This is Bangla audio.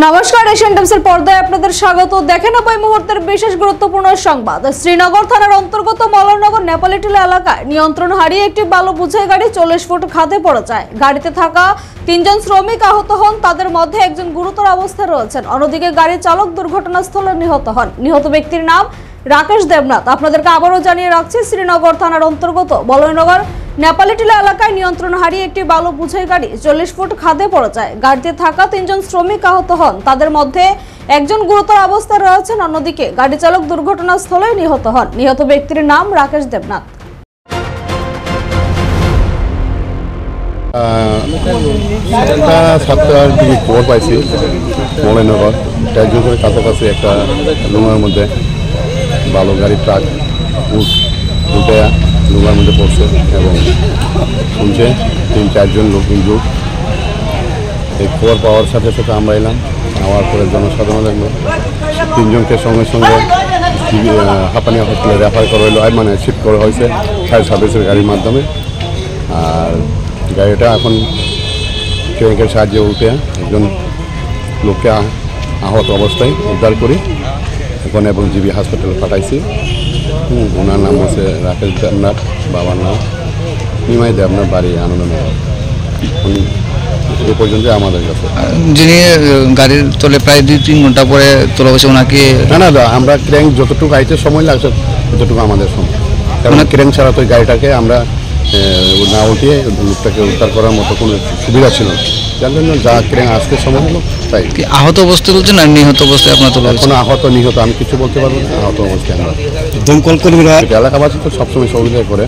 নমস্কার, এশিয়ান টাইমসের পর্দায় আপনাদের স্বাগত। দেখে নেব এই মুহূর্তের বিশেষ গুরুত্বপূর্ণ সংবাদ। শ্রীনগর থানার অন্তর্গত মলনগর নেপালিটিলা এলাকায় নিয়ন্ত্রণ হারিয়ে একটি বালু বোঝাই গাড়ি 40 ফুট খাদে পড়ে যায়। গাড়িতে থাকা 3 জন শ্রমিক আহত হন, তাদের মধ্যে একজন গুরুতর অবস্থায় রয়েছেন। অন্যদিকে গাড়ির চালক দুর্ঘটনাস্থলে নিহত হন। নিহত ব্যক্তির নাম রাকেশ দেবনাথ। আপনাদেরকে আবারও জানিয়ে রাখছি, শ্রীনগর থানার অন্তর্গত মলনগর নেপালিটিলা এলাকায় নিয়ন্ত্রণ হারিয়ে একটি বালু বোঝাই গাড়ি 40 ফুট খাদে পড়ে যায়। গাড়িতে থাকা 3 জন শ্রমিক আহত হন, তাদের মধ্যে একজন গুরুতর অবস্থায় রয়েছেন। অন্যদিকে গাড়ি চালক দুর্ঘটনাস্থলে নিহত হন। নিহত ব্যক্তির নাম রাকেশ দেবনাথ। সাতটার দিকে খবর পাইছি মলনগর ট্যাগজোনের কাছাকাছি একটা ডুঙার মধ্যে বালু গাড়ি ট্রাক উঠে ডুঙার মধ্যে পড়ছে এবং শুনছে 3-4 জন লোক ইনজুর্ড। এই খবর পাওয়ার সাথে সাথে আমরা এলাম। আমার পরে জনসাধারণ দেখলো 3 জনকে সঙ্গে সঙ্গে হাঁপানি হসপিটালে রেফার করা হলো, মানে শিফট করা হয়েছে ফায়ার সার্ভিসের গাড়ির মাধ্যমে। আর গাড়িটা এখন ট্রেনের সাহায্যে উঠে একজন লোককে আহত অবস্থায় উদ্ধার করি এখন এবং জিবি হাসপাতালে পাঠাইছি। ওনার নাম হচ্ছে রাকেশ দেবনাথ, বাবার নাম নিমাই দেবনাথ, বাড়ি আনন্দনগর। এ পর্যন্ত আমাদের কাছে যিনি গাড়ির তলে প্রায় 2-3 ঘন্টা পরে তোলা হয়েছে ওনাকে না আমরা ক্র্যাঙ্ক যতটুকু আইতে সময় লাগছে ততটুকু আমাদের সময়, কারণ ক্র্যাঙ্ক ছাড়া তো গাড়িটাকে আমরা না উঠিয়ে লোকটাকে উদ্ধার করার মতো কোনো সুবিধা ছিল না, যার জন্য যা ক্র্যাঙ্ক আসতে সময় হলো তাই। আহত অবস্থায় বলছেন না নিহত অবস্থায় আপনার তোলা হয়েছে? কোনো আহত নিহত আমি কিছু বলতে পারবো না। আহত অবস্থায় আমরা দমকল কর্মীরা এলাকাবাসী তো সবসময় সহযোগিতা করে।